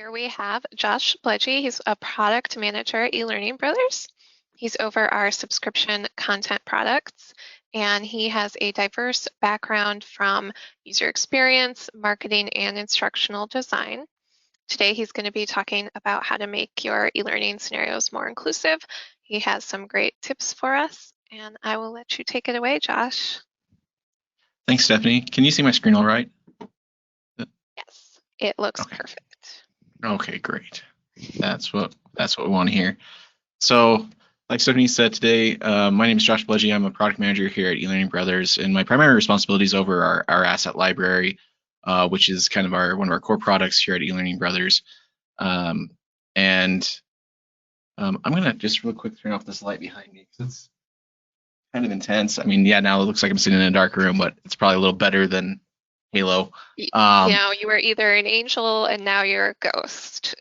Here we have Josh Bleggi. He's a product manager at eLearning Brothers. He's over our subscription content products, and he has a diverse background from user experience, marketing, and instructional design. Today, he's going to be talking about how to make your e-learning scenarios more inclusive. He has some great tips for us, and I will let you take it away, Josh. Thanks, Stephanie. Can you see my screen all right? Yes, it looks Okay. perfect. Okay, great. That's what we want to hear. So, like Stephanie said today, my name is Josh Bleggi. I'm a product manager here at eLearning Brothers, and my primary responsibilities over our asset library, which is kind of one of our core products here at eLearning Brothers. I'm gonna just real quick turn off this light behind me because it's kind of intense. I mean, yeah, now it looks like I'm sitting in a dark room, but it's probably a little better than Halo. You know, you were either an angel and now you're a ghost.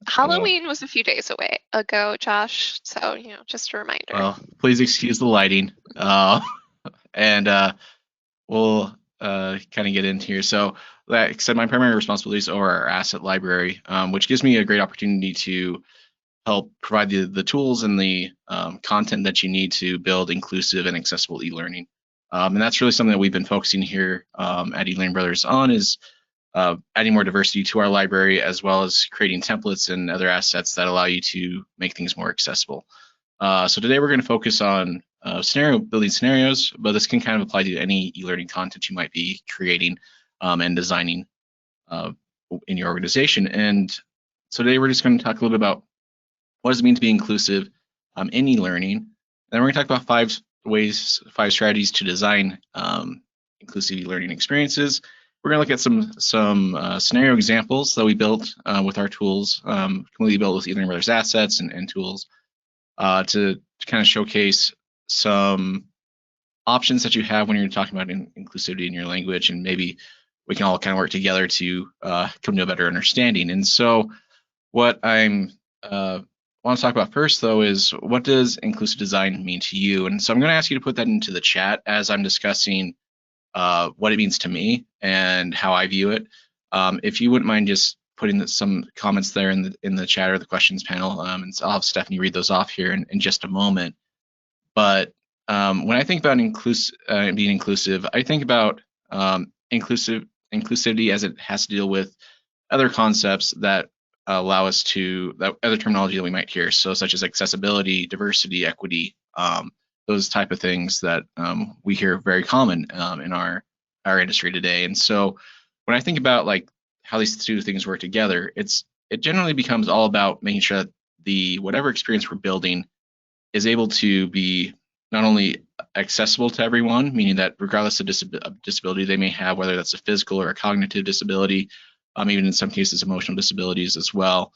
Halloween was a few days ago, Josh. So, just a reminder. Well, please excuse the lighting. And we'll kind of get into here. So, like I said, my primary responsibilities are our asset library, which gives me a great opportunity to help provide the tools and the content that you need to build inclusive and accessible e-learning. And that's really something that we've been focusing here at eLearning Brothers on is adding more diversity to our library, as well as creating templates and other assets that allow you to make things more accessible. So today we're going to focus on building scenarios, but this can kind of apply to any e-learning content you might be creating and designing in your organization. And so today we're just going to talk a little bit about what does it mean to be inclusive in e-learning. Then we're going to talk about five strategies to design inclusive e-learning experiences. We're going to look at some scenario examples that we built with our tools, completely built with eLearning Brothers assets and tools to kind of showcase some options that you have when you're talking about inclusivity in your language, and maybe we can all kind of work together to come to a better understanding. And so what I'm want to talk about first, though, is what does inclusive design mean to you? And so I'm going to ask you to put that into the chat as I'm discussing what it means to me and how I view it. If you wouldn't mind just putting some comments there in the chat or the questions panel, and so I'll have Stephanie read those off here in just a moment. But when I think about being inclusive, I think about inclusivity as it has to deal with other concepts that allow us to other terminology that we might hear, so such as accessibility, diversity, equity, those type of things that we hear very common in our industry today. And so when I think about like how these two things work together, it generally becomes all about making sure that whatever experience we're building is able to be not only accessible to everyone, meaning that regardless of disability they may have, whether that's a physical or a cognitive disability, even in some cases emotional disabilities as well,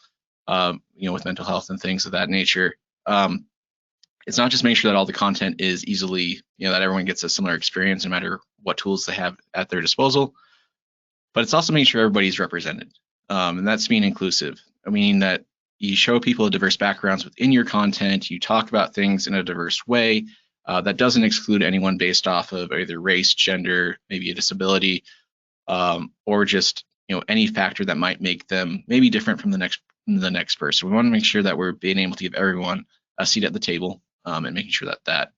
with mental health and things of that nature. It's not just making sure that all the content is easily, that everyone gets a similar experience no matter what tools they have at their disposal, but it's also making sure everybody's represented. And that's being inclusive, meaning that you show people diverse backgrounds within your content, you talk about things in a diverse way that doesn't exclude anyone based off of either race, gender, maybe a disability, or just any factor that might make them maybe different from the next person. We want to make sure that we're being able to give everyone a seat at the table and making sure that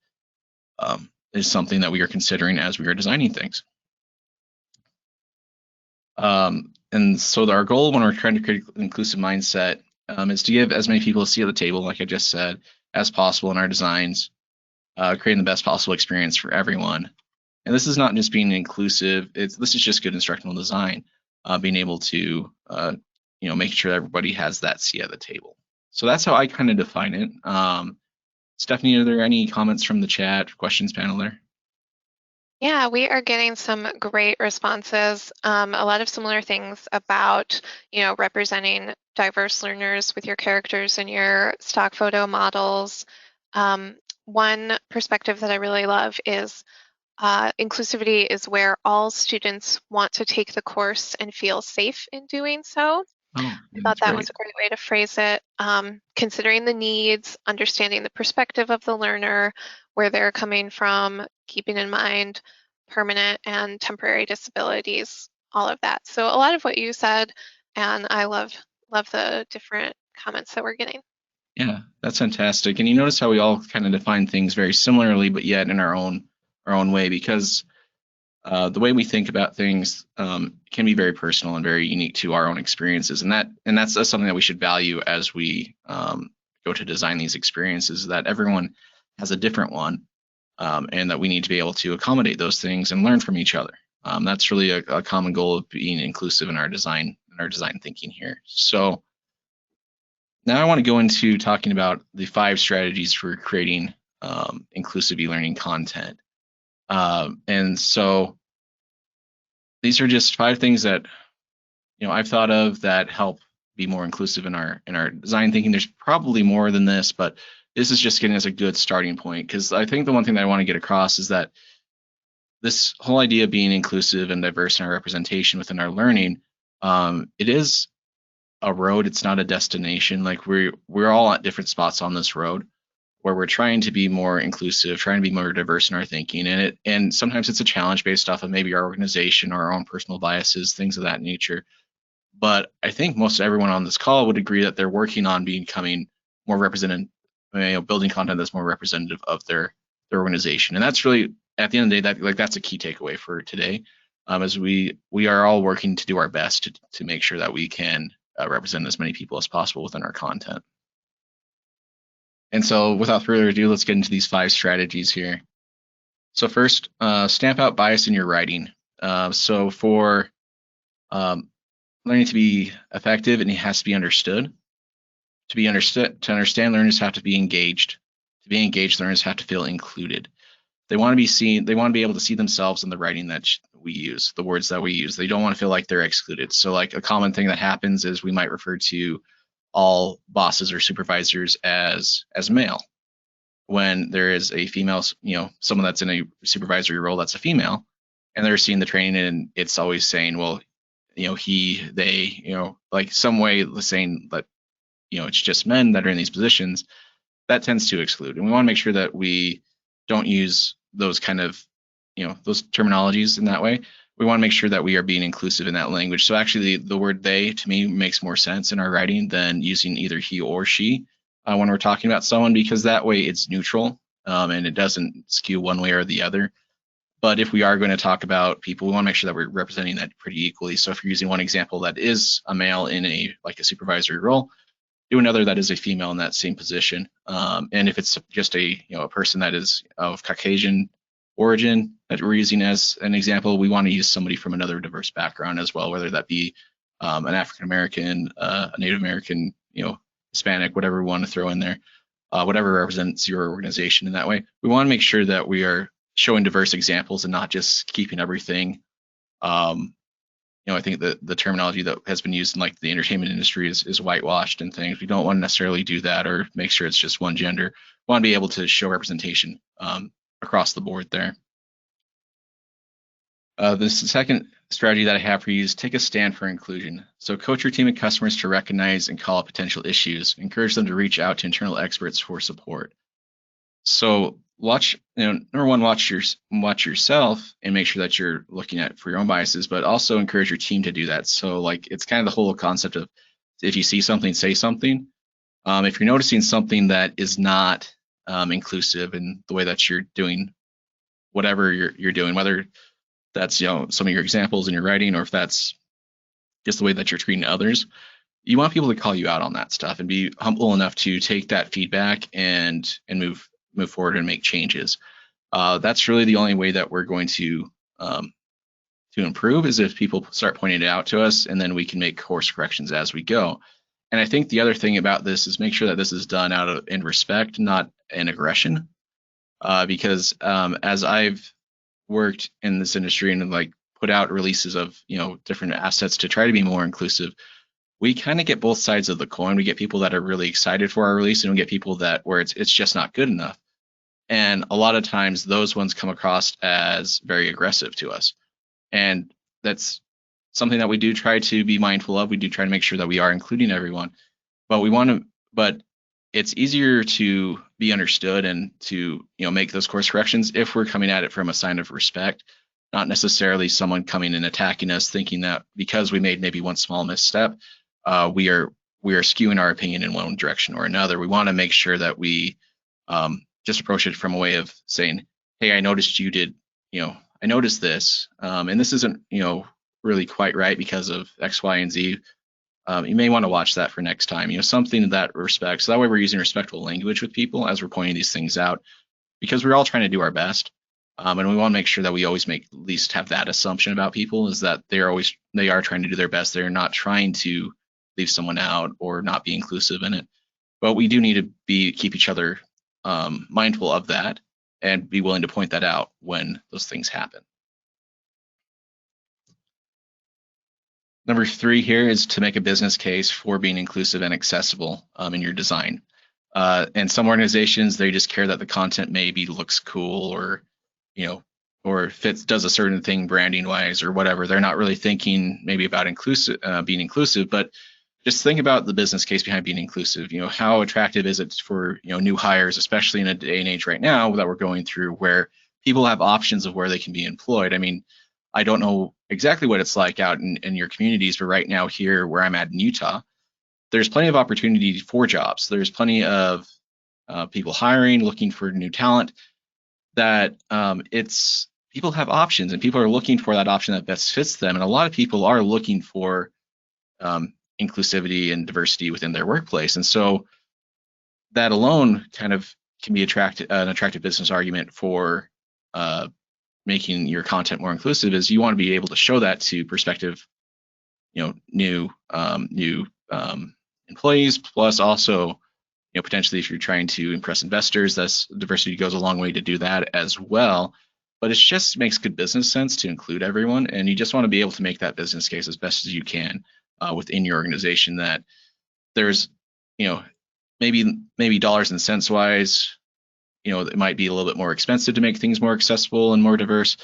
is something that we are considering as we are designing things. And so our goal when we're trying to create an inclusive mindset is to give as many people a seat at the table, like I just said, as possible in our designs, creating the best possible experience for everyone. And this is not just being inclusive, this is just good instructional design. Being able to, make sure everybody has that seat at the table. So that's how I kind of define it. Stephanie, are there any comments from the chat, questions panel there? Yeah, we are getting some great responses. A lot of similar things about, representing diverse learners with your characters and your stock photo models. One perspective that I really love is inclusivity is where all students want to take the course and feel safe in doing so. Oh, I thought that was a great way to phrase it. Considering the needs, understanding the perspective of the learner, where they're coming from, keeping in mind permanent and temporary disabilities, all of that. So a lot of what you said, and I love love the different comments that we're getting. Yeah, that's fantastic. And you notice how we all kind of define things very similarly, but yet in our own way, because the way we think about things can be very personal and very unique to our own experiences, and that's something that we should value as we go to design these experiences. That everyone has a different one, and that we need to be able to accommodate those things and learn from each other. That's really a common goal of being inclusive in our design thinking here. So now I want to go into talking about the 5 strategies for creating inclusive e-learning content. And so these are just 5 things that I've thought of that help be more inclusive in our design thinking. There's probably more than this, but this is just getting us a good starting point, because I think the one thing that I want to get across is that this whole idea of being inclusive and diverse in our representation within our learning, it is a road. It's not a destination. Like we're all at different spots on this road where we're trying to be more inclusive, trying to be more diverse in our thinking, and sometimes it's a challenge based off of maybe our organization or our own personal biases, things of that nature. But I think most everyone on this call would agree that they're working on becoming more represented, building content that's more representative of their organization. And that's really, at the end of the day, that's a key takeaway for today, as we are all working to do our best to make sure that we can represent as many people as possible within our content. And so without further ado, let's get into these 5 strategies here. So first, stamp out bias in your writing. So for learning to be effective, and it has to be understood. To understand, learners have to be engaged. To be engaged, learners have to feel included. They want to be seen. They want to be able to see themselves in the writing that we use, the words that we use. They don't want to feel like they're excluded. So like a common thing that happens is we might refer to all bosses or supervisors as male, when there is a female, someone that's in a supervisory role that's a female, and they're seeing the training and it's always saying, well, he, they, like some way saying that, it's just men that are in these positions. That tends to exclude. And we want to make sure that we don't use those kind of, those terminologies in that way. We want to make sure that we are being inclusive in that language. So actually the word they, to me, makes more sense in our writing than using either he or she when we're talking about someone, because that way it's neutral and it doesn't skew one way or the other. But if we are going to talk about people, we want to make sure that we're representing that pretty equally. So if you're using one example that is a male in a supervisory role, do another that is a female in that same position. And if it's just a person that is of Caucasian origin that we're using as an example, we want to use somebody from another diverse background as well, whether that be an African American, a Native American, Hispanic, whatever we want to throw in there, whatever represents your organization in that way. We want to make sure that we are showing diverse examples and not just keeping everything. I think the terminology that has been used in like the entertainment industry is whitewashed and things. We don't want to necessarily do that or make sure it's just one gender. We want to be able to show representation across the board there. The second strategy that I have for you is take a stand for inclusion. So coach your team and customers to recognize and call out potential issues. Encourage them to reach out to internal experts for support. So number one, watch yourself and make sure that you're looking at for your own biases, but also encourage your team to do that. So like it's kind of the whole concept of, if you see something, say something. If you're noticing something that is not inclusive in the way that you're doing whatever you're doing, whether that's some of your examples in your writing, or if that's just the way that you're treating others, you want people to call you out on that stuff and be humble enough to take that feedback and move forward and make changes. That's really the only way that we're going to improve, is if people start pointing it out to us, and then we can make course corrections as we go. And I think the other thing about this is make sure that this is done in respect, not in aggression, because as I've worked in this industry and like put out releases of different assets to try to be more inclusive, we kind of get both sides of the coin. We get people that are really excited for our release, and we get people where it's just not good enough. And a lot of times those ones come across as very aggressive to us. And that's something that we do try to be mindful of. We do try to make sure that we are including everyone, but it's easier to be understood and to make those course corrections if we're coming at it from a sign of respect, not necessarily someone coming and attacking us thinking that because we made maybe one small misstep, we are we are skewing our opinion in one direction or another. We want to make sure that we just approach it from a way of saying, hey, I noticed you did, I noticed this, and this isn't, really quite right because of X, Y, and Z. You may want to watch that for next time, something in that respect. So that way we're using respectful language with people as we're pointing these things out, because we're all trying to do our best. And we want to make sure that we always at least have that assumption about people, is that they are trying to do their best. They're not trying to leave someone out or not be inclusive in it. But we do need to keep each other mindful of that and be willing to point that out when those things happen. Number 3 here is to make a business case for being inclusive and accessible in your design. And some organizations, they just care that the content maybe looks cool, or or does a certain thing branding wise or whatever. They're not really thinking maybe about being inclusive, but just think about the business case behind being inclusive. How attractive is it for new hires, especially in a day and age right now that we're going through, where people have options of where they can be employed. I mean, I don't know exactly what it's like out in your communities, but right now here where I'm at in Utah, there's plenty of opportunity for jobs. There's plenty of people hiring, looking for new talent. That people have options, and people are looking for that option that best fits them. And a lot of people are looking for inclusivity and diversity within their workplace. And so that alone kind of can be an attractive business argument for making your content more inclusive, is you want to be able to show that to prospective, new employees, plus also, potentially if you're trying to impress investors, that's diversity goes a long way to do that as well. But it just makes good business sense to include everyone, and you just want to be able to make that business case as best as you can within your organization, that there's, maybe dollars and cents wise, it might be a little bit more expensive to make things more accessible and more diverse,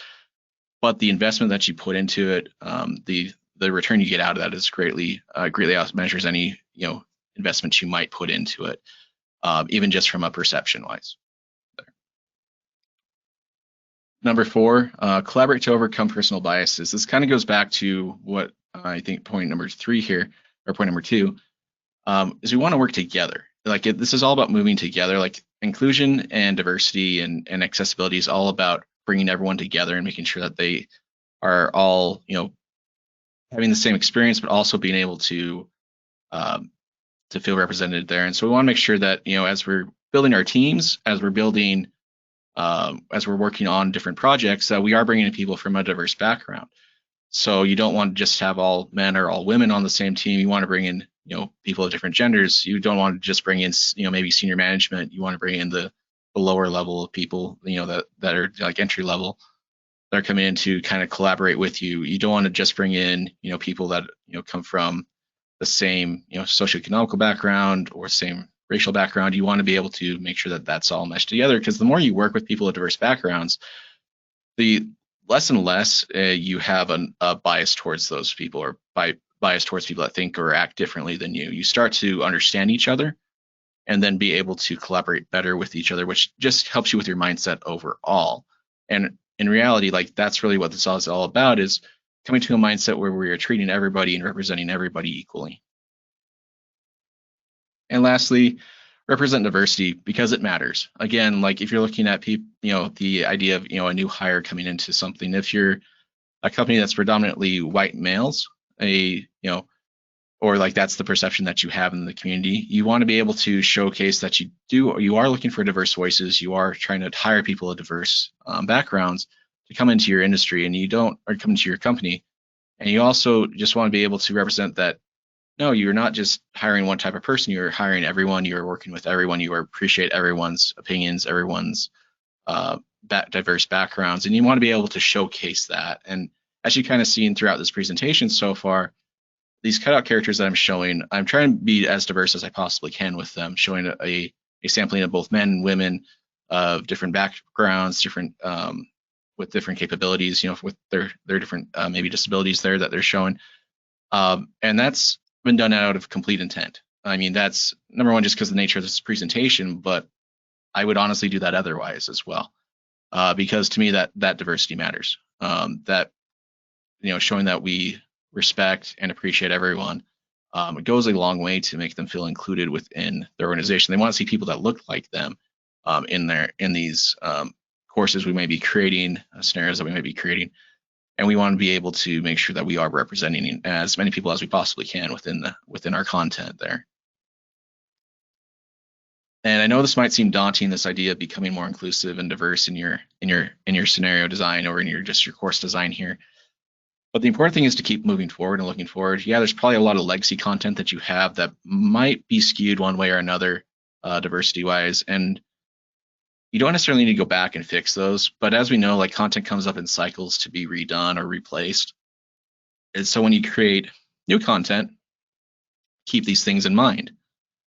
but the investment that you put into it, the return you get out of that is greatly outmeasures any investment you might put into it, even just from a perception wise. Number 4, collaborate to overcome personal biases. This kind of goes back to what I think point number 3 here, or point number 2, is we want to work together. This is all about moving together. Like inclusion and diversity and accessibility is all about bringing everyone together and making sure that they are all, having the same experience, but also being able to feel represented there. And so we want to make sure that, as we're building our teams, as we're working on different projects, that we are bringing in people from a diverse background. So you don't want to just have all men or all women on the same team. You want to bring in, people of different genders. You don't want to just bring in, maybe senior management. You want to bring in the lower level of people, that are like entry level, that are coming in to kind of collaborate with you. You don't want to just bring in, people that, come from the same, socioeconomical background or same racial background. You want to be able to make sure that that's all meshed together, because the more you work with people of diverse backgrounds, the less and less you have a bias towards those people, or bias towards people that think or act differently than you. You start to understand each other and then be able to collaborate better with each other, which just helps you with your mindset overall. And in reality, that's really what this is all about, is coming to a mindset where we are treating everybody and representing everybody equally. And lastly, represent diversity, because it matters. Again, if you're looking at people, the idea of, a new hire coming into something, if you're a company that's predominantly white males, or that's the perception that you have in the community, you want to be able to showcase that you are looking for diverse voices, you are trying to hire people of diverse backgrounds to come into your industry, and come into your company. And you also just want to be able to represent that, no, you're not just hiring one type of person, you're hiring everyone, you're working with everyone, you appreciate everyone's opinions, everyone's diverse backgrounds, and you want to be able to showcase that. And as you kind of seen throughout this presentation so far, these cutout characters that I'm showing, I'm trying to be as diverse as I possibly can with them, showing a sampling of both men and women of different backgrounds, with different capabilities, with their different maybe disabilities there that they're showing. And that's been done out of complete intent. I mean, that's number one, just because of the nature of this presentation, but I would honestly do that otherwise as well, because to me that diversity matters. That showing that we respect and appreciate everyone it goes a long way to make them feel included within their organization. They want to see people that look like them in these courses we may be creating, scenarios that we may be creating, and we want to be able to make sure that we are representing as many people as we possibly can within our content there. And I know this might seem daunting, this idea of becoming more inclusive and diverse in your scenario design or in your course design here. But the important thing is to keep moving forward and looking forward. Yeah, there's probably a lot of legacy content that you have that might be skewed one way or another, diversity-wise, and you don't necessarily need to go back and fix those. But as we know, like content comes up in cycles to be redone or replaced. And so when you create new content, keep these things in mind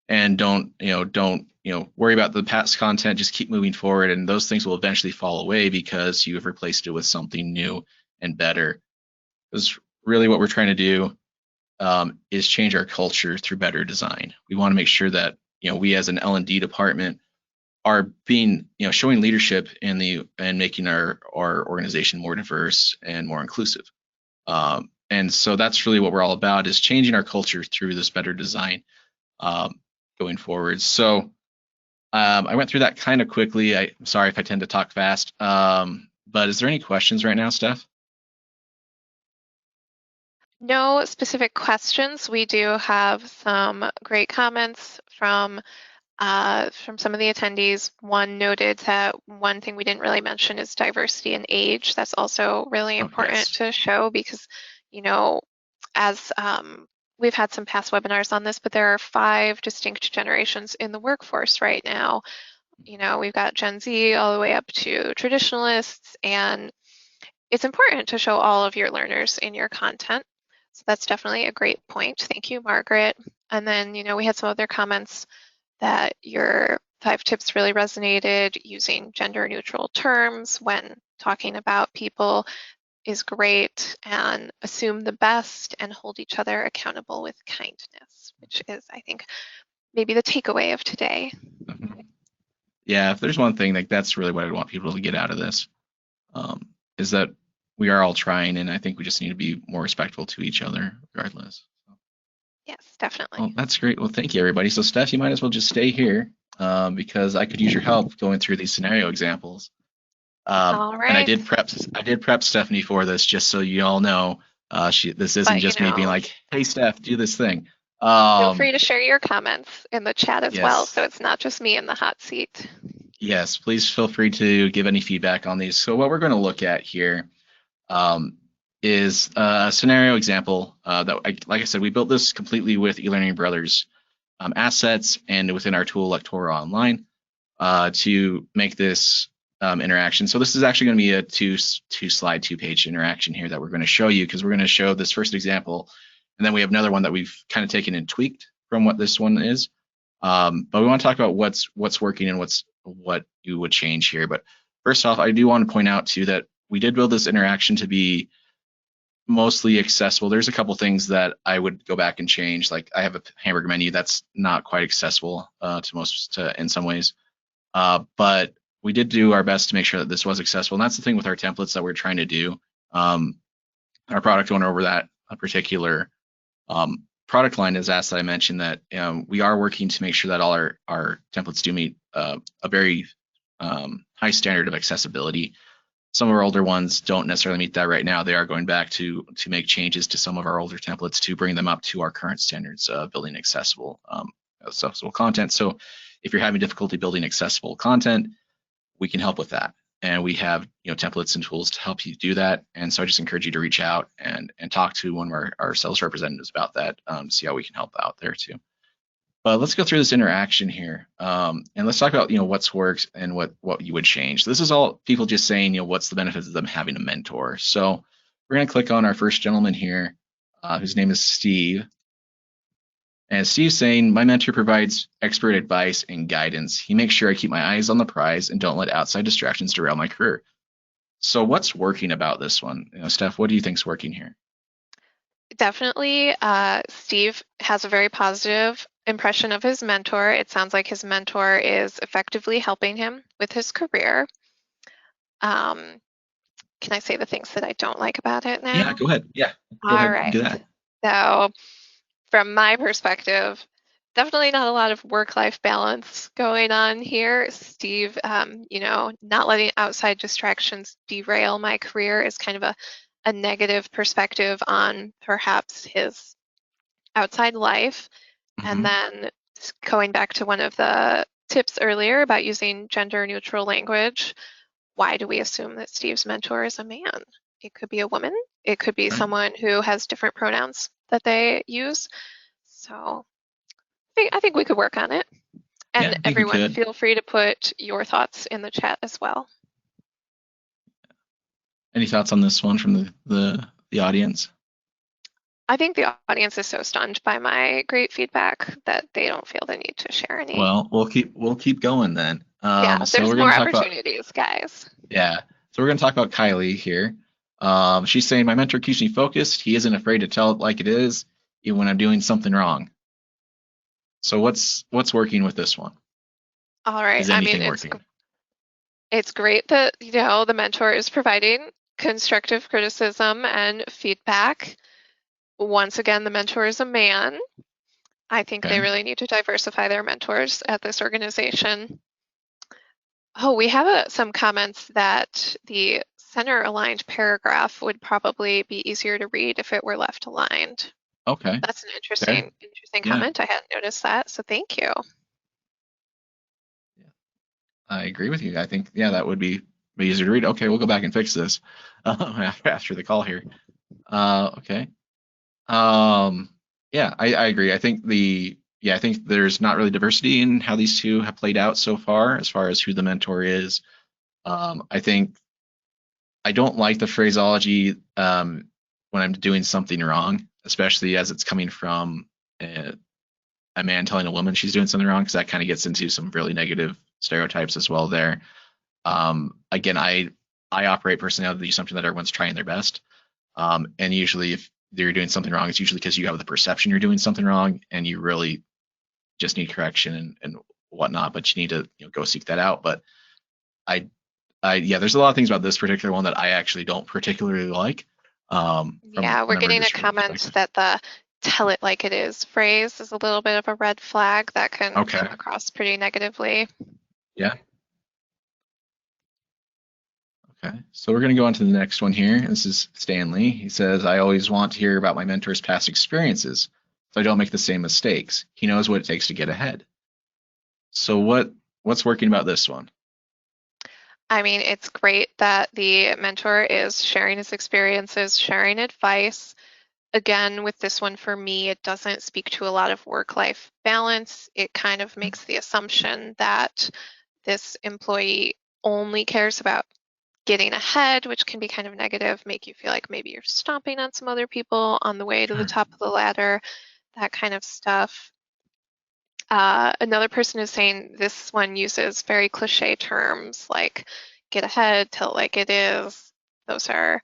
and don't worry about the past content. Just keep moving forward, and those things will eventually fall away because you have replaced it with something new and better. Because really, what we're trying to do is change our culture through better design. We want to make sure that we as an L&D department are being showing leadership in making our organization more diverse and more inclusive. And so that's really what we're all about, is changing our culture through this better design going forward. So I went through that kind of quickly. I'm sorry if I tend to talk fast, but is there any questions right now, Steph? No specific questions. We do have some great comments from some of the attendees. One noted that one thing we didn't really mention is diversity in age. That's also really Oh, important yes. to show because, as we've had some past webinars on this, but there are 5 distinct generations in the workforce right now. We've got Gen Z all the way up to traditionalists, and it's important to show all of your learners in your content. So that's definitely a great point. Thank you, Margaret. And then, we had some other comments that your 5 tips really resonated. Using gender neutral terms when talking about people is great, and assume the best and hold each other accountable with kindness, which is, I think, maybe the takeaway of today. Yeah, if there's one thing, like that's really what I want people to get out of this, is that we are all trying, and I think we just need to be more respectful to each other regardless. Yes, definitely. Well, that's great. Well, thank you, everybody. So, Steph, you might as well just stay here because I could use your help going through these scenario examples. All And I right. did prep Stephanie for this, just so you all know. This isn't But, just me being like, "Hey, Steph, do this thing." feel free to share your comments in the chat as well, Yes, so it's not just me in the hot seat. yes. Please feel free to give any feedback on these. So, what we're going to look at here is a scenario example like I said, we built this completely with eLearning Brothers assets and within our tool Lectora Online to make this interaction. So this is actually going to be a two-slide, two-page interaction here that we're going to show you, because we're going to show this first example, and then we have another one that we've kind of taken and tweaked from what this one is. But we want to talk about what's working and what you would change here. But first off, I do want to point out too that we did build this interaction to be mostly accessible. There's a couple things that I would go back and change. Like I have a hamburger menu that's not quite accessible in some ways. But we did do our best to make sure that this was accessible. And that's the thing with our templates that we're trying to do. Our product owner over that particular product line has asked that I mentioned that we are working to make sure that all our templates do meet a very high standard of accessibility. Some of our older ones don't necessarily meet that right now. They are going back to make changes to some of our older templates to bring them up to our current standards of building accessible content. So if you're having difficulty building accessible content, we can help with that. And we have templates and tools to help you do that. And so I just encourage you to reach out and talk to one of our sales representatives about that, see how we can help out there too. But let's go through this interaction here, and let's talk about what's worked and what you would change. This is all people just saying what's the benefits of them having a mentor. So we're going to click on our first gentleman here, whose name is Steve. And Steve's saying, my mentor provides expert advice and guidance. He makes sure I keep my eyes on the prize and don't let outside distractions derail my career. So what's working about this one? Steph, what do you think's working here? Definitely, Steve has a very positive impression of his mentor. It sounds like his mentor is effectively helping him with his career. Can I say the things that I don't like about it now? Yeah, go ahead. Yeah, go All ahead and right. do that. So from my perspective, definitely not a lot of work-life balance going on here. Steve, not letting outside distractions derail my career is kind of a negative perspective on perhaps his outside life. And Hmm. then going back to one of the tips earlier about using gender neutral language, why do we assume that Steve's mentor is a man? It could be a woman. It could be Right. someone who has different pronouns that they use. So I think we could work on it. Yeah, And I think we everyone, could. feel free to put your thoughts in the chat as well. Any thoughts on this one from the audience? I think the audience is so stunned by my great feedback that they don't feel the need to share any. Well, we'll keep going then. Yeah, So there's we're going more to talk about opportunities, guys. yeah. So we're going to talk about Kylie here. She's saying my mentor keeps me focused. He isn't afraid to tell it like it is, even when I'm doing something wrong. So what's working with this one? All right. Is I mean, anything working? it's great that, the mentor is providing constructive criticism and feedback. Once again, the mentor is a man. I think they Okay. really need to diversify their mentors at this organization. Oh, we have some comments that the center aligned paragraph would probably be easier to read if it were left aligned. Okay. That's an Fair. interesting Yeah. comment. I hadn't noticed that, so thank you. Yeah. I agree with you. I think yeah, that would be easier to read. Okay, we'll go back and fix this after the call here. Okay. Um, yeah, I agree. I think there's not really diversity in how these two have played out so far as who the mentor is. I think I don't like the phraseology when I'm doing something wrong, especially as it's coming from a man telling a woman she's doing something wrong, because that kind of gets into some really negative stereotypes as well there. Again, I operate personally to do something that everyone's trying their best. And usually, if you're doing something wrong, it's usually because you have the perception you're doing something wrong, and you really just need correction and whatnot. But you need to go seek that out. But I, yeah, there's a lot of things about this particular one that I actually don't particularly like. From Yeah, we're whenever getting a describing comment perspective. that the tell it like it is phrase is a little bit of a red flag that can Okay. come across pretty negatively. Yeah. Okay. So we're going to go on to the next one here. This is Stanley. He says, I always want to hear about my mentor's past experiences so I don't make the same mistakes. He knows what it takes to get ahead. So what's working about this one? I mean, it's great that the mentor is sharing his experiences, sharing advice. Again, with this one for me, it doesn't speak to a lot of work-life balance. It kind of makes the assumption that this employee only cares about getting ahead, which can be kind of negative, make you feel like maybe you're stomping on some other people on the way to the top of the ladder, that kind of stuff. Another person is saying this one uses very cliche terms like get ahead, tell it like it is. Those are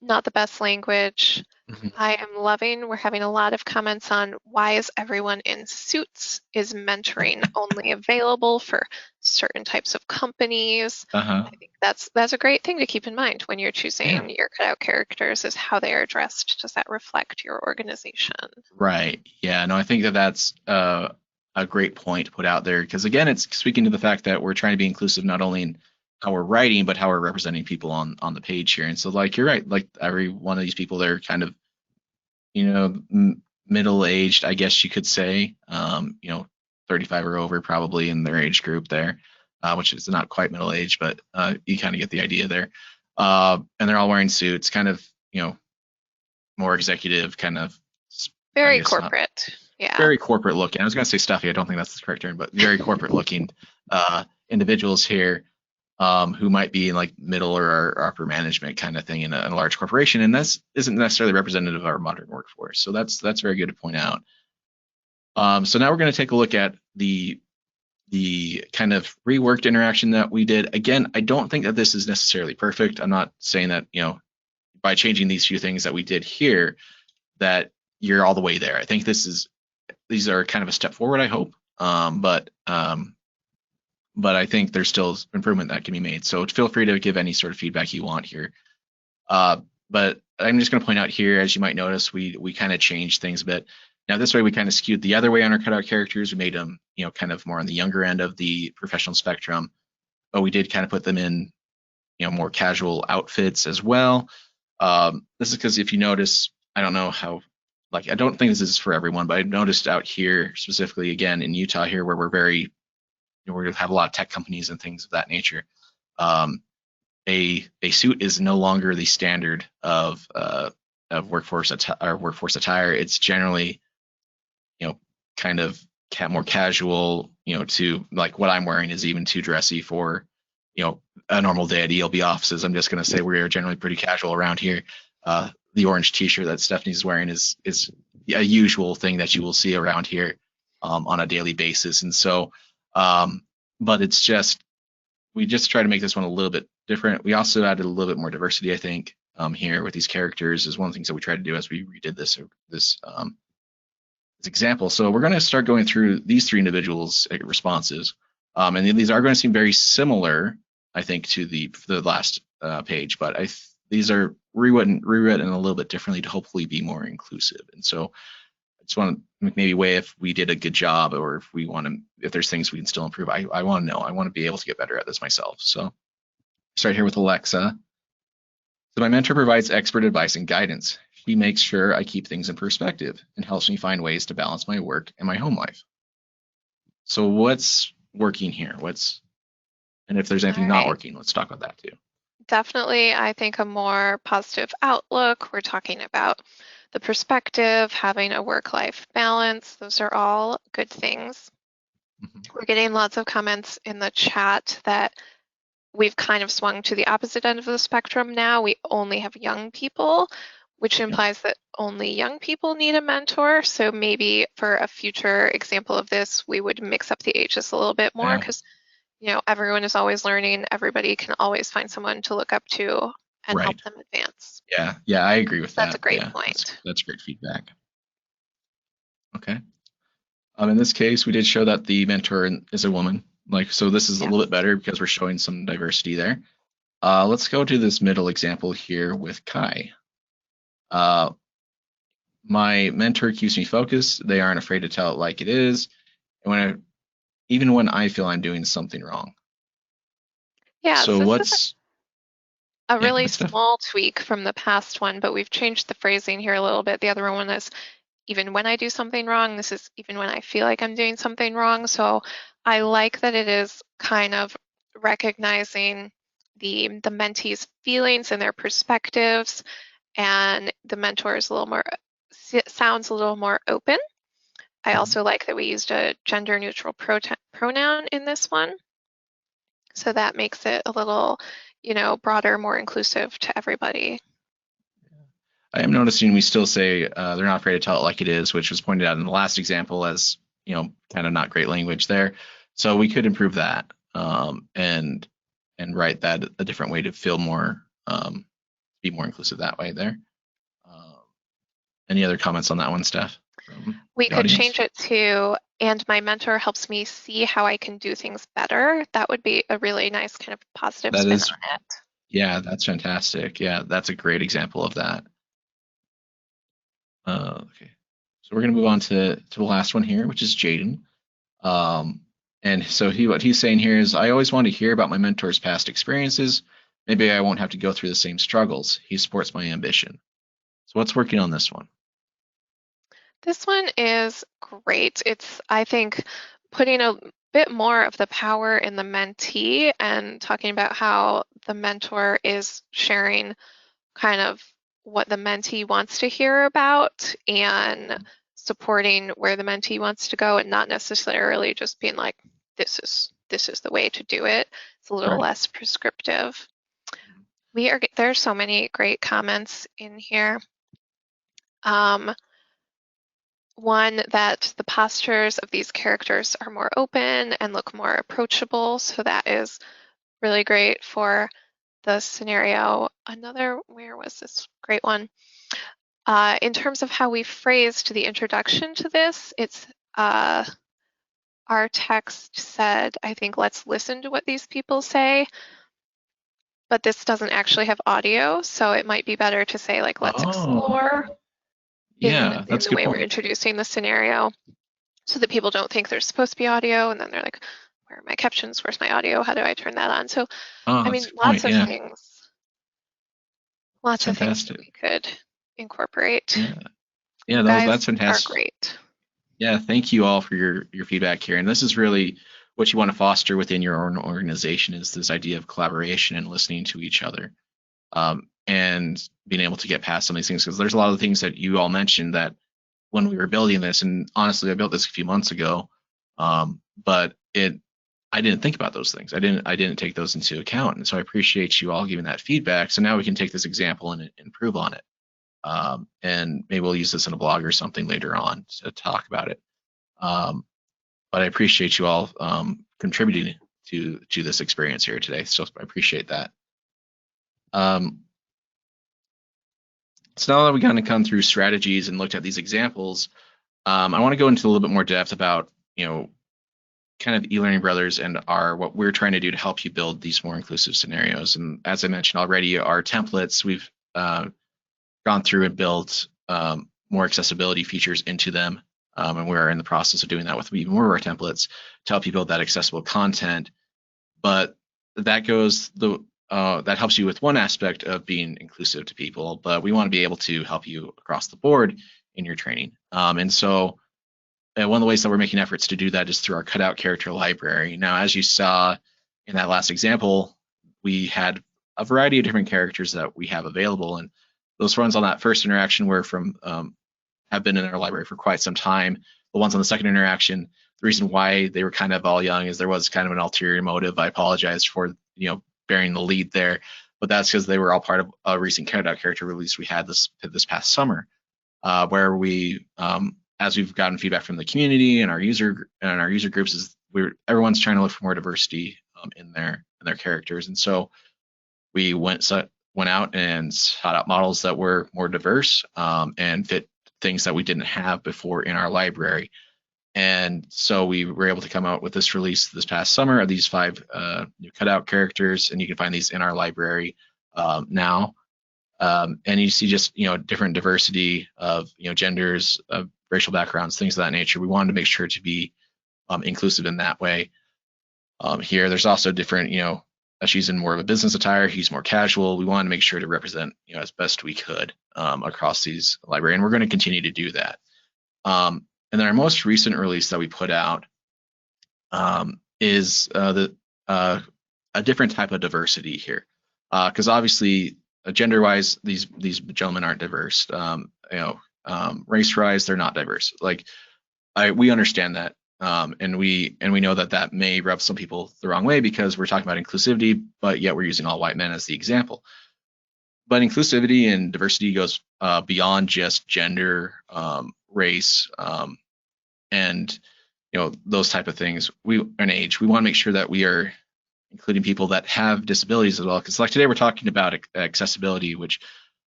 not the best language. Mhm. I am loving, we're having a lot of comments on why is everyone in suits? Is mentoring only available for certain types of companies? Uh-huh. I think that's a great thing to keep in mind when you're Yeah. choosing your cutout characters is how they are dressed. Does that reflect your organization? Right. Yeah. No, I think that's a great point to put out there because again, it's speaking to the fact that we're trying to be inclusive not only in how we're writing but how we're representing people on the page here. And so, like you're right, like every one of these people, they're kind of middle aged, I guess you could say. 35 or over probably in their age group there, which is not quite middle age, but you kind of get the idea there. And they're all wearing suits, kind of more executive, kind of I Very guess not corporate. Yeah. very corporate looking. I was going to say stuffy. I don't think that's the correct term, but very corporate looking individuals here who might be in like middle or upper management kind of thing in a large corporation, and that's isn't necessarily representative of our modern workforce. So that's very good to point out. So now we're going to take a look at the kind of reworked interaction that we did. Again, I don't think that this is necessarily perfect. I'm not saying that by changing these few things that we did here that you're all the way there. I think these are kind of a step forward, I hope. But I think there's still improvement that can be made. So feel free to give any sort of feedback you want here. But I'm just going to point out here, as you might notice, we kind of changed things a bit. Now this way we kind of skewed the other way on our cutout characters. We made them, kind of more on the younger end of the professional spectrum, but we did kind of put them in, more casual outfits as well. This is because if you notice, I don't know how, like, I don't think this is for everyone, but I noticed out here specifically, again, in Utah here, where we're very, we have a lot of tech companies and things of that nature. A suit is no longer the standard of workforce attire. It's generally, kind of more casual, to like what I'm wearing is even too dressy for, a normal day at ELB offices. I'm just going to say we are generally pretty casual around here. The orange t-shirt that Stephanie's wearing is a usual thing that you will see around here on a daily basis. And so, but it's just, we just try to make this one a little bit different. We also added a little bit more diversity, I think, here with these characters is one of the things that we tried to do as we redid this example. So we're going to start going through these three individuals' responses, and these are going to seem very similar, I think, to the last page, but these are rewritten a little bit differently to hopefully be more inclusive. And so I just want to maybe weigh if we did a good job, or if we want to, if there's things we can still improve. I want to know. I want to be able to get better at this myself. So start here with Alexa. So my mentor provides expert advice and guidance. He makes sure I keep things in perspective and helps me find ways to balance my work and my home life. So what's working here? And if there's anything not working, let's talk about that too. Definitely, I think a more positive outlook. We're talking about the perspective, having a work-life balance. Those are all good things. We're getting lots of comments in the chat that we've kind of swung to the opposite end of the spectrum now. We only have young people, which implies that only young people need a mentor. So maybe for a future example of this, we would mix up the ages a little bit more, because everyone is always learning. Everybody can always find someone to look up to and help them advance. Yeah, I agree with that. That's a great point. That's great feedback. Okay. In this case, we did show that the mentor is a woman. So this is a little bit better because we're showing some diversity there. Let's go to this middle example here with Kai. My mentor keeps me focused. They aren't afraid to tell it like it is, and even when I feel I'm doing something wrong. Yeah. So what's a really small tweak from the past one, but we've changed the phrasing here a little bit. The other one is even when I do something wrong. This is even when I feel like I'm doing something wrong. So I like that it is kind of recognizing the mentee's feelings and their perspectives, and the mentor is sounds a little more open. I also like that we used a gender neutral pronoun in this one. So that makes it a little, broader, more inclusive to everybody. I am noticing we still say they're not afraid to tell it like it is, which was pointed out in the last example as, kind of not great language there. So we could improve that and write that a different way to feel more, be more inclusive that way there. Any other comments on that one, Steph? We could change it to, and my mentor helps me see how I can do things better. That would be a really nice kind of positive spin on it. Yeah, that's fantastic. Yeah, that's a great example of that. Okay, so we're going to move on to the last one here, which is Jaden. And so what he's saying here is, I always want to hear about my mentor's past experiences. Maybe I won't have to go through the same struggles. He supports my ambition. So what's working on this one? This one is great. It's, I think, putting a bit more of the power in the mentee and talking about how the mentor is sharing kind of what the mentee wants to hear about and supporting where the mentee wants to go, and not necessarily just being like, this is the way to do it. It's a little less prescriptive. There's so many great comments in here. One, that the postures of these characters are more open and look more approachable. So that is really great for the scenario. Another, where was this great one? In terms of how we phrased the introduction to this, it's our text said, I think, let's listen to what these people say. But this doesn't actually have audio, so it might be better to say, like, let's explore. Yeah, in that's a the good way we're point. introducing the scenario so that people don't think there's supposed to be audio and then they're like, where are my captions? Where's my audio? How do I turn that on? So, Oh, I that's a mean, good point. Yeah, that's lots of things that fantastic. we could incorporate. Yeah, yeah, You no, that's guys are fantastic. great. Yeah, thank you all for your feedback here. And this is really what you want to foster within your own organization is this idea of collaboration and listening to each other, and being able to get past some of these things. Because there's a lot of things that you all mentioned that when we were building this, and honestly, I built this a few months ago, but I didn't think about those things. I didn't take those into account, and so I appreciate you all giving that feedback. So now we can take this example and improve on it. And maybe we'll use this in a blog or something later on to talk about it. Um, but I appreciate you all contributing to this experience here today. So I appreciate that. Um, so now that we kind of come through strategies and looked at these examples, I want to go into a little bit more depth about kind of eLearning Brothers and what we're trying to do to help you build these more inclusive scenarios. And as I mentioned already, our templates we've gone through and built more accessibility features into them. And we're in the process of doing that with even more of our templates to help you build that accessible content. But that that helps you with one aspect of being inclusive to people, but we want to be able to help you across the board in your training. And so one of the ways that we're making efforts to do that is through our cutout character library. Now, as you saw in that last example, we had a variety of different characters that we have available, and those ones on that first interaction were from have been in our library for quite some time. The ones on the second interaction, the reason why they were kind of all young is there was kind of an ulterior motive. I apologize for bearing the lead there, but that's because they were all part of a recent cutout character release we had this past summer, where we as we've gotten feedback from the community and our user groups, is everyone's trying to look for more diversity in their characters, and so we went out and sought out models that were more diverse and fit things that we didn't have before in our library. And so we were able to come out with this release this past summer of these 5 new cutout characters, and you can find these in our library now. And you see just different diversity of genders, racial backgrounds, things of that nature. We wanted to make sure to be inclusive in that way. Here, there's also different, she's in more of a business attire, he's more casual. We wanted to make sure to represent as best we could across these library, and we're going to continue to do that. And then our most recent release that we put out is a different type of diversity here, because obviously gender-wise, these gentlemen aren't diverse. Race-wise, they're not diverse. We understand that, and we know that may rub some people the wrong way because we're talking about inclusivity, but yet we're using all white men as the example. But inclusivity and diversity goes beyond just gender, race, and those type of things. And age. We want to make sure that we are including people that have disabilities as well, because like today we're talking about accessibility, which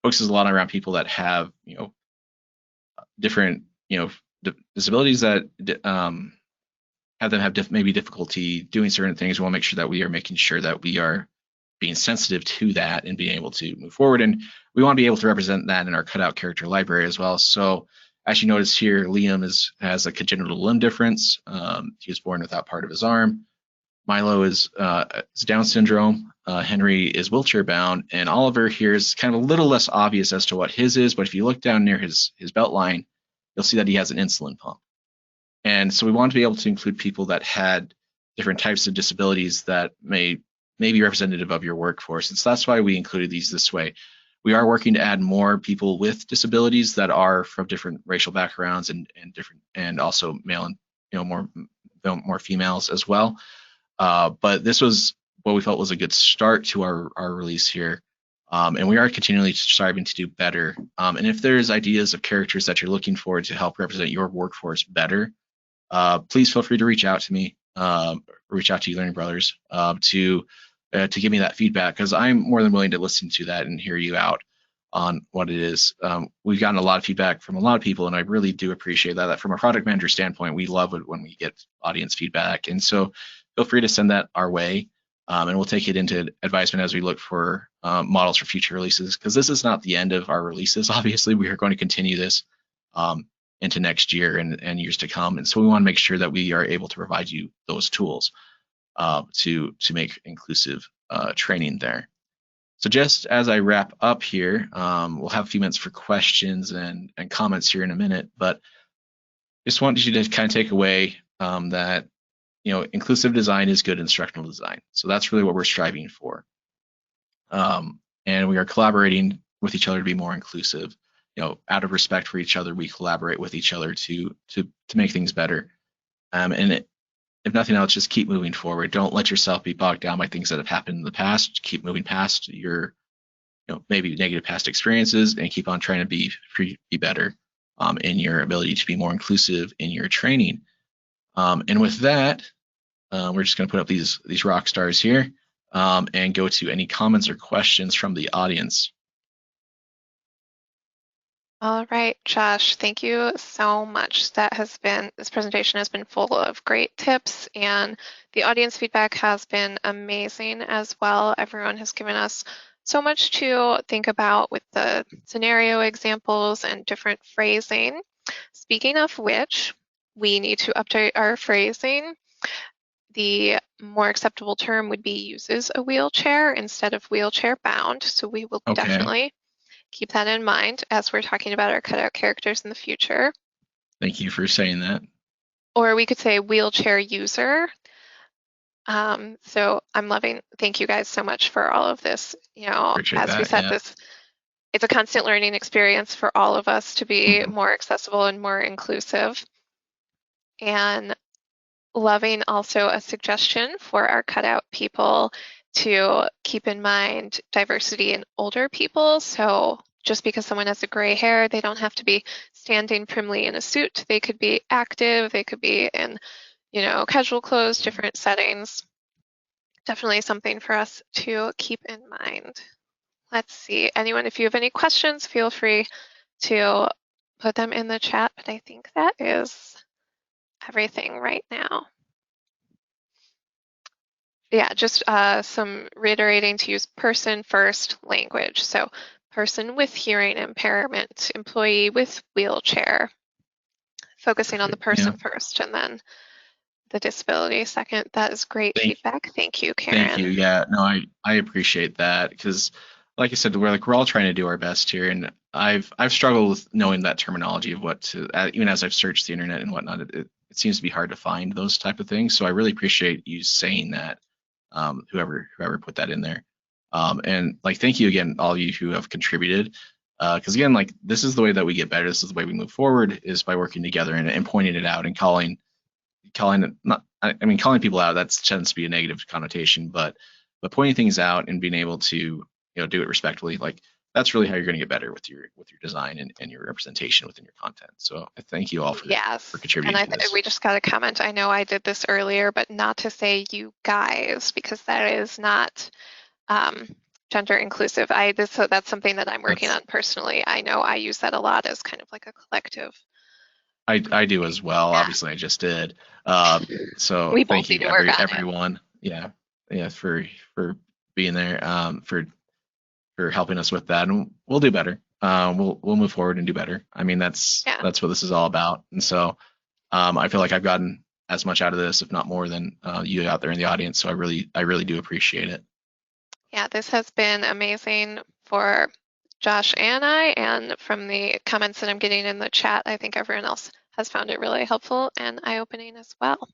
focuses a lot around people that have different disabilities that have them have maybe difficulty doing certain things. We want to make sure that we are making sure that we are being sensitive to that and being able to move forward. And we want to be able to represent that in our cutout character library as well. So as you notice here, Liam has a congenital limb difference. He was born without part of his arm. Milo is Down syndrome. Henry is wheelchair bound, and Oliver here is kind of a little less obvious as to what his is. But if you look down near his belt line, you'll see that he has an insulin pump. And so we want to be able to include people that had different types of disabilities that may be representative of your workforce. And so that's why we included these this way. We are working to add more people with disabilities that are from different racial backgrounds and also male and more females as well. But this was what we felt was a good start to our release here. And we are continually striving to do better. And if there's ideas of characters that you're looking for to help represent your workforce better, please feel free to reach out to me, reach out to eLearning Brothers to give me that feedback, because I'm more than willing to listen to that and hear you out on what it is. We've gotten a lot of feedback from a lot of people, and I really do appreciate that. From a product manager standpoint, we love it when we get audience feedback. And so feel free to send that our way, and we'll take it into advisement as we look for models for future releases, because this is not the end of our releases. Obviously, we are going to continue this. into next year and years to come. And so we want to make sure that we are able to provide you those tools to make inclusive training there. So just as I wrap up here, we'll have a few minutes for questions and comments here in a minute, but just want you to kind of take away that inclusive design is good instructional design. So that's really what we're striving for. And we are collaborating with each other to be more inclusive. Out of respect for each other, we collaborate with each other to make things better. And if nothing else, just keep moving forward. Don't let yourself be bogged down by things that have happened in the past. Keep moving past your maybe negative past experiences and keep on trying to be better in your ability to be more inclusive in your training. And with that, we're just going to put up these rock stars here and go to any comments or questions from the audience. All right, Josh, thank you so much. This presentation has been full of great tips, and the audience feedback has been amazing as well. Everyone has given us so much to think about with the scenario examples and different phrasing. Speaking of which, we need to update our phrasing. The more acceptable term would be uses a wheelchair instead of wheelchair bound. So we will definitely keep that in mind as we're talking about our cutout characters in the future. Thank you for saying that. Or we could say wheelchair user. So thank you guys so much for all of this. Appreciate as we said, it's a constant learning experience for all of us to be more accessible and more inclusive. And loving also a suggestion for our cutout people to keep in mind diversity in older people. So just because someone has a gray hair, they don't have to be standing primly in a suit. They could be active, they could be in, casual clothes, different settings. Definitely something for us to keep in mind. Let's see, anyone, if you have any questions, feel free to put them in the chat, but I think that is everything right now. Yeah, just some reiterating to use person first language. So person with hearing impairment, employee with wheelchair, focusing on the person first and then the disability second. That is great feedback. Thank you, Karen. Thank you. Yeah, no, I appreciate that because like I said, we're all trying to do our best here, and I've struggled with knowing that terminology of what to even as I've searched the internet and whatnot. It seems to be hard to find those type of things. So I really appreciate you saying that. Whoever put that in there, and thank you again, all you who have contributed. Because again, this is the way that we get better. This is the way we move forward, is by working together and pointing it out and calling people out. That tends to be a negative connotation, but pointing things out and being able to do it respectfully, that's really how you're going to get better with your design and your representation within your content. So I thank you all for contributing to this. We just got a comment. I know I did this earlier, but not to say you guys, because that is not gender inclusive. That's something that I'm working on personally. I know I use that a lot as kind of like a collective. I do as well. Yeah. Obviously, I just did. So we thank you, everyone. Yeah, for being there, for helping us with that, and we'll do better. We'll move forward and do better. I mean, that's what this is all about. And so I feel like I've gotten as much out of this, if not more, than you out there in the audience. So I really do appreciate it. Yeah, this has been amazing for Josh and I, and from the comments that I'm getting in the chat, I think everyone else has found it really helpful and eye-opening as well.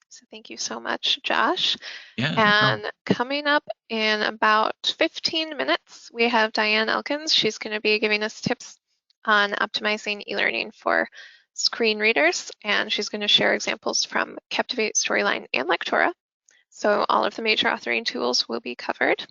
So thank you so much, Josh. Yeah. And coming up in about 15 minutes, we have Diane Elkins. She's going to be giving us tips on optimizing e-learning for screen readers, and she's going to share examples from Captivate, Storyline, and Lectora. So all of the major authoring tools will be covered.